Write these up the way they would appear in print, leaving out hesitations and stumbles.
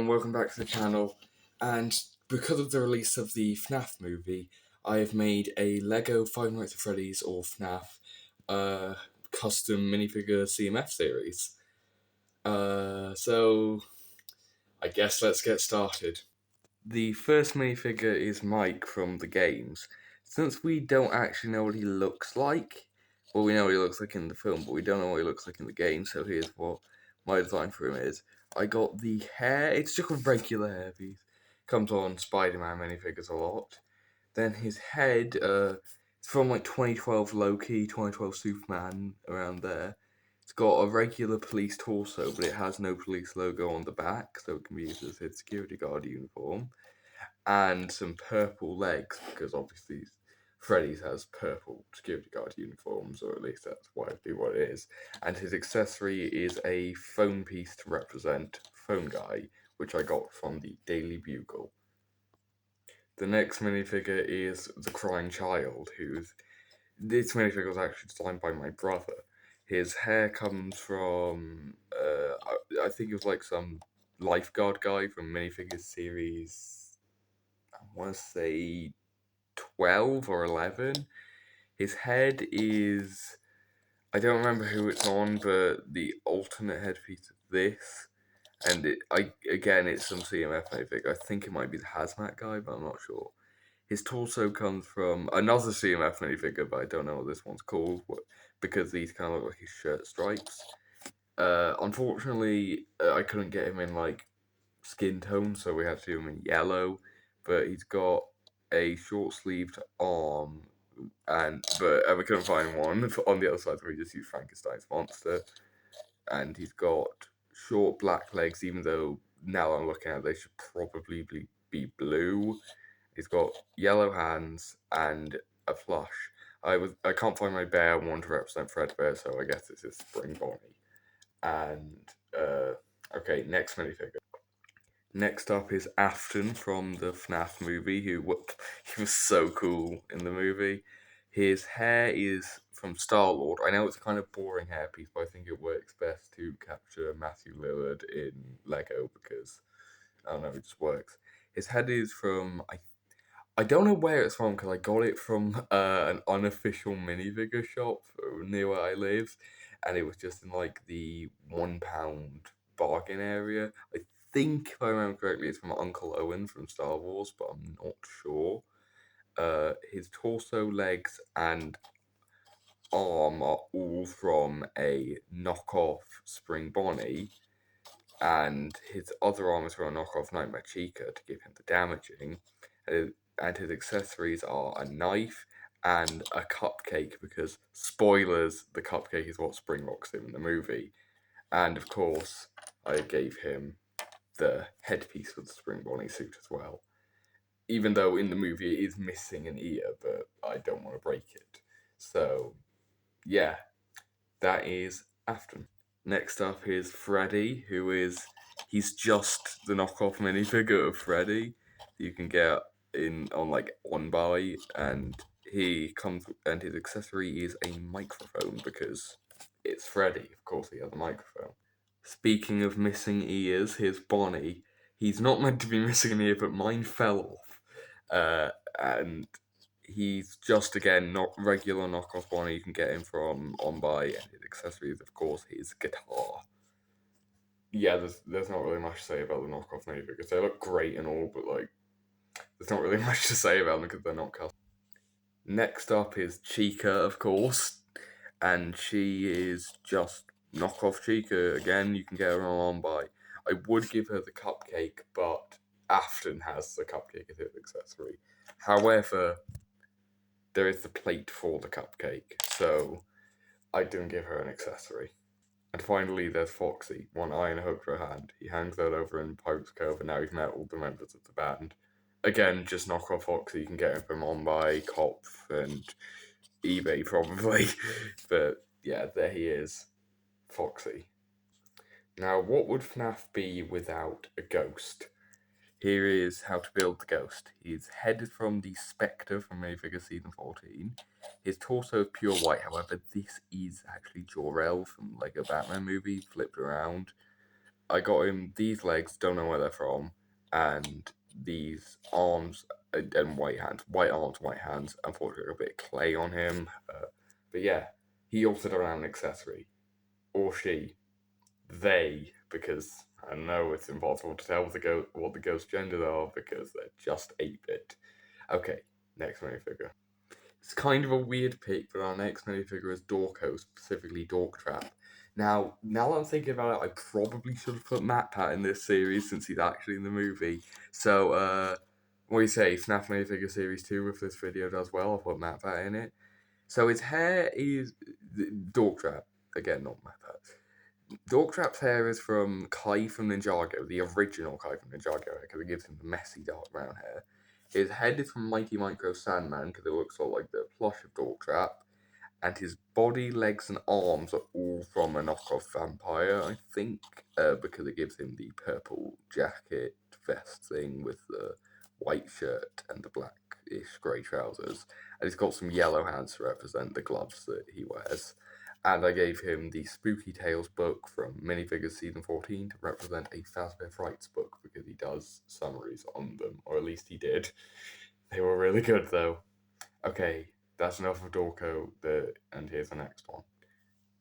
everyone, welcome back to the channel. And because of the release of the FNaF movie, I have made a Lego Five Nights at Freddy's or FNaF custom minifigure CMF series. So I guess let's get started. The first minifigure is Mike from the games. Since we don't actually know what he looks like, well, we know what he looks like in the film, but we don't know what he looks like in the game, so here's what my design for him is. I got the hair, it's just a regular hair piece. Comes on Spider-Man minifigures a lot. Then his head, it's from like 2012 Loki, 2012 Superman, around there. It's got a regular police torso, but it has no police logo on the back, so it can be used as his security guard uniform. And some purple legs, because obviously Freddy's has purple security guard uniforms, or at least that's what it is. And his accessory is a phone piece to represent Phone Guy, which I got from the Daily Bugle. The next minifigure is the Crying Child, this minifigure was actually designed by my brother. His hair comes from, I think it was like some lifeguard guy from Minifigures series, I want to say 12 or 11. His head is, I don't remember who it's on, but the alternate headpiece of this. And it's some CMF minifigure. I think it might be the Hazmat guy, but I'm not sure. His torso comes from another CMF minifigure, but I don't know what this one's called, because these kind of look like his shirt stripes. Unfortunately, I couldn't get him in like skin tone, so we had to do him in yellow. But he's got a short-sleeved arm, but we couldn't find one on the other side, so we just used Frankenstein's monster. And he's got short black legs, even though now I'm looking at it, they should probably be blue. He's got yellow hands and a plush. I can't find my bear one to represent Fredbear, so I guess it's his Spring Bonnie. And okay, next minifigure. Next up is Afton from the FNaF movie, he was so cool in the movie. His hair is from Star-Lord. I know it's a kind of boring hairpiece, but I think it works best to capture Matthew Lillard in Lego because, I don't know, it just works. His head is from, I don't know where it's from because I got it from an unofficial minifigure shop near where I live, and it was just in like the £1 bargain area. I think, if I remember correctly, it's from Uncle Owen from Star Wars, but I'm not sure. His torso, legs, and arm are all from a knockoff Spring Bonnie, and his other arm is from a knockoff Nightmare Chica to give him the damaging. And his accessories are a knife and a cupcake, because, spoilers, the cupcake is what springlocks him in the movie. And of course, I gave him the headpiece with the Spring Bonnie suit as well. Even though in the movie it is missing an ear, but I don't want to break it. So, yeah, that is Afton. Next up is Freddy, he's just the knockoff minifigure of Freddy you can get on like On Buy, and his accessory is a microphone because it's Freddy. Of course, he has a microphone. Speaking of missing ears, here's Bonnie. He's not meant to be missing an ear, but mine fell off. And he's just, again, not regular knockoff Bonnie. You can get him from On Buy, and his accessories, of course, his guitar. Yeah, there's not really much to say about the knockoff minifigures. They look great and all, but like, there's not really much to say about them because they're not custom. Next up is Chica, of course, and she is just knockoff Chica. Again, you can get her on Buy. I would give her the cupcake, but Afton has the cupcake as his accessory. However, there is the plate for the cupcake, so I didn't give her an accessory. And finally, there's Foxy, one eye and a hook for a hand. He hangs out over in Pirates Cove, and now he's met all the members of the band. Again, just knock off Foxy. You can get him from On Buy, Kopf, and eBay probably. But yeah, there he is, Foxy. Now, what would FNaF be without a ghost? Here is how to build the ghost. He's headed from the Spectre from Minifigure Season 14. His torso is pure white, however, this is actually Jor-El from Lego Batman movie, flipped around. I got him these legs, don't know where they're from, and these arms and white hands. White arms, white hands. Unfortunately, a bit of clay on him. But yeah, he altered around an accessory. Or she. They, because I know it's impossible to tell what the ghost genders are because they're just 8-bit. Okay, next minifigure. It's kind of a weird pick, but our next minifigure is Dorko, specifically Dorktrap. Now that I'm thinking about it, I probably should have put MatPat in this series since he's actually in the movie. So, what do you say? FNaF Minifigure Series 2, if this video does well, I'll put MatPat in it. So his hair is Dorktrap. Again, not MatPat. Dorktrap's hair is from Kai from Ninjago, the original Kai from Ninjago, because it gives him the messy dark brown hair. His head is from Mighty Micro Sandman, because it looks sort of like the plush of Dorktrap. And his body, legs, and arms are all from a knockoff vampire, I think, because it gives him the purple jacket vest thing with the white shirt and the blackish grey trousers. And he's got some yellow hands to represent the gloves that he wears. And I gave him the Spooky Tales book from Minifigures Season 14 to represent a Fazbear Frights book, because he does summaries on them, or at least he did. They were really good, though. Okay, that's enough of Dorko, and here's the next one.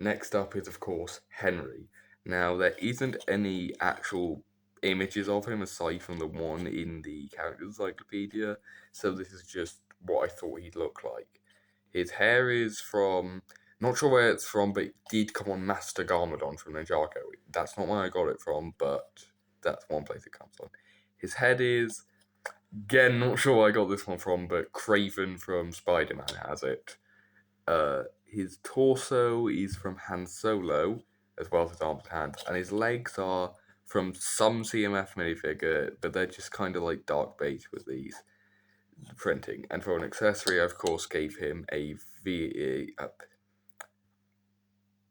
Next up is, of course, Henry. Now, there isn't any actual images of him aside from the one in the character encyclopedia, so this is just what I thought he'd look like. His hair is from, not sure where it's from, but it did come on Master Garmadon from Ninjago. That's not where I got it from, but that's one place it comes on. His head is, again, not sure where I got this one from, but Craven from Spider-Man has it. His torso is from Han Solo, as well as his arms and hands, and his legs are from some CMF minifigure, but they're just kind of like dark beige with these printing. And for an accessory, I of course gave him a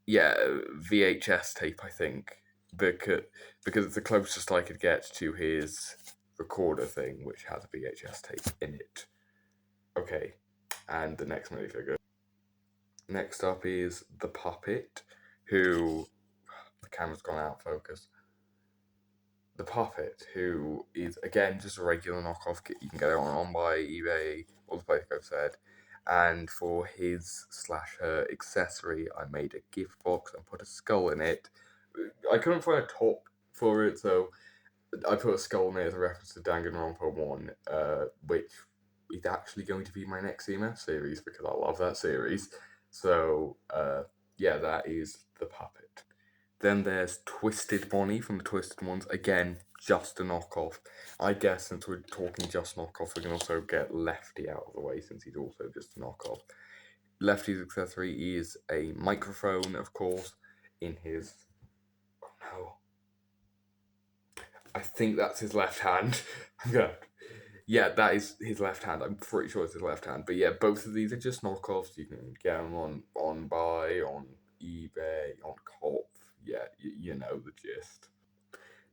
VHS tape, I think, because it's the closest I could get to his recorder thing, which has a VHS tape in it. Okay, and the next minifigure. Next up is the Puppet, who, the camera's gone out of focus. The Puppet, who is again just a regular knockoff kit. You can get it on by eBay, all the places I've said. And for his / her accessory, I made a gift box and put a skull in it. I couldn't find a top for it, so I put a skull in it as a reference to Danganronpa 1, which is actually going to be my next CMF series because I love that series. So, yeah, that is the Puppet. Then there's Twisted Bonnie from the Twisted Ones. Again, just a knockoff. I guess since we're talking just knockoff, we can also get Lefty out of the way since he's also just a knockoff. Lefty's accessory is a microphone, of course, in his... Oh no. I think that's his left hand. Yeah, that is his left hand. I'm pretty sure it's his left hand. But yeah, both of these are just knockoffs. You can get them on buy, on eBay, on Cop. Yeah, you know the gist.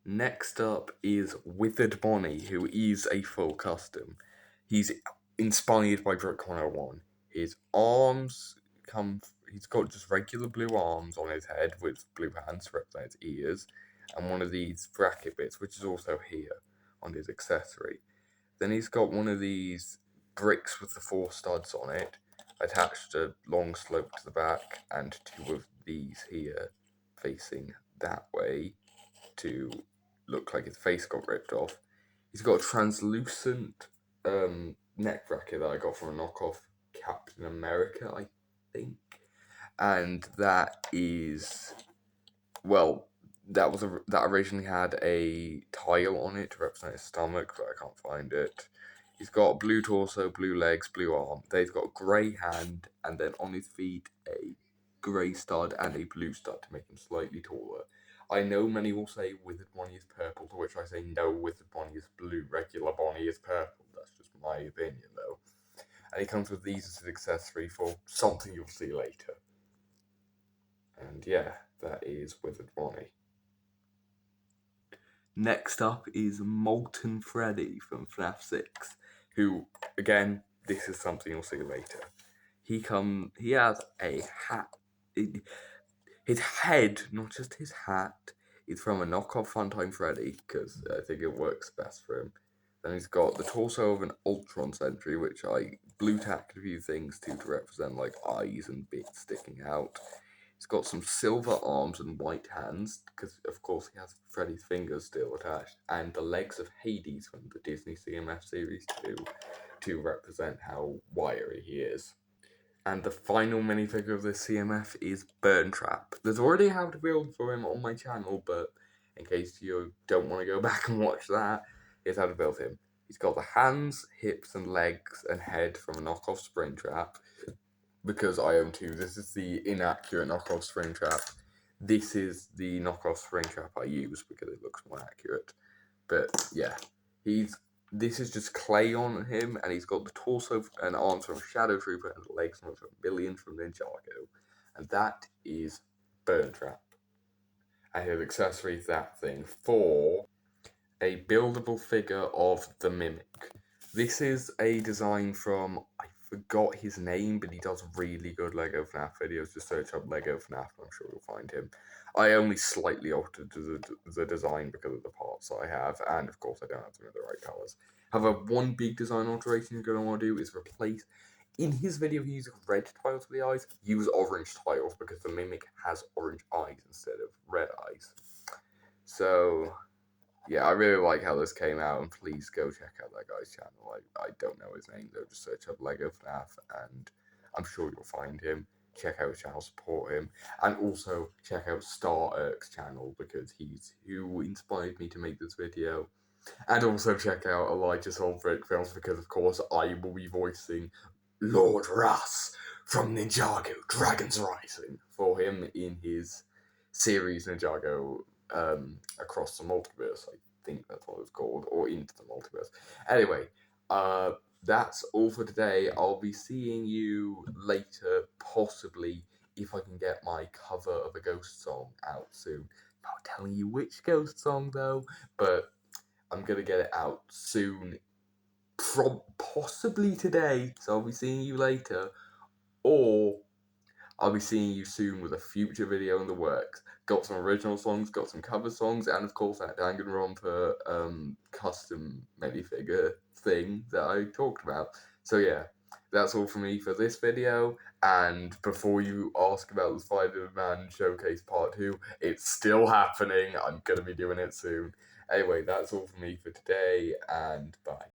Next up is Withered Bonnie, who is a full custom. He's inspired by Brick 101. His arms he's got just regular blue arms on his head with blue hands to represent his ears, and one of these bracket bits, which is also here on his accessory. Then he's got one of these bricks with the 4 studs on it, attached a long slope to the back, and 2 of these here facing that way to look like his face got ripped off. He's got a translucent neck bracket that I got from a knockoff Captain America, I think. And that is, well, that originally had a tile on it to represent his stomach, but I can't find it. He's got blue torso, blue legs, blue arm. Then he's got a grey hand, and then on his feet a grey stud and a blue stud to make him slightly taller. I know many will say Withered Bonnie is purple, to which I say no, Withered Bonnie is blue, regular Bonnie is purple. That's just my opinion, though. And he comes with these as his accessory for something you'll see later. And yeah, that is Withered Bonnie. Next up is Molton Freddy from FNaF 6, who, again, this is something you'll see later. He has a hat. His head, not just his hat, It's from a knockoff Molton Freddy, because I think it works best for him. Then he's got the torso of an Ultron Sentry, which I blue-tacked a few things to represent like eyes and bits sticking out. He's got some silver arms and white hands, because of course he has Freddy's fingers still attached, and the legs of Hades from the Disney CMF series to represent how wiry he is. And the final minifigure of this CMF is Burn Trap. There's already how to build for him on my channel, but in case you don't want to go back and watch that, here's how to build him. He's got the hands, hips, and legs and head from a knockoff Springtrap. Because I own two, this is the inaccurate knockoff Springtrap. This is the knockoff Springtrap I use because it looks more accurate. But yeah, this is just clay on him, and he's got the torso and arms from Shadow Trooper and the legs from a million from Ninjago. And that is Burn Trap. And his accessory is that thing for a buildable figure of the Mimic. This is a design from, I forgot his name, but he does really good Lego FNaF videos. Just search up Lego FNaF, I'm sure you'll find him. I only slightly altered the design because of the parts I have, and of course I don't have them in the right colours. However, one big design alteration you're going to want to do is replace, in his video he uses red tiles for the eyes, use orange tiles because the Mimic has orange eyes instead of red eyes. So yeah, I really like how this came out, and please go check out that guy's channel. I don't know his name, though. Just search up Lego FNaF, and I'm sure you'll find him. Check out his channel, support him, and also check out Star Eric's channel, because he's who inspired me to make this video. And also check out Elijah's Old Brick Films, because of course I will be voicing Lord Russ from Ninjago Dragons Rising for him in his series Ninjago Across the Multiverse, I think that's what it's called, or Into the Multiverse. Anyway, that's all for today. I'll be seeing you later, possibly, if I can get my cover of a ghost song out soon. Not telling you which ghost song, though, but I'm going to get it out soon, possibly today, so I'll be seeing you later, or I'll be seeing you soon with a future video in the works. Got some original songs, got some cover songs, and of course that Danganronpa custom minifigure thing that I talked about. So yeah, that's all from me for this video, and before you ask about the Spider-Man Showcase Part 2, it's still happening. I'm going to be doing it soon. Anyway, that's all from me for today, and bye.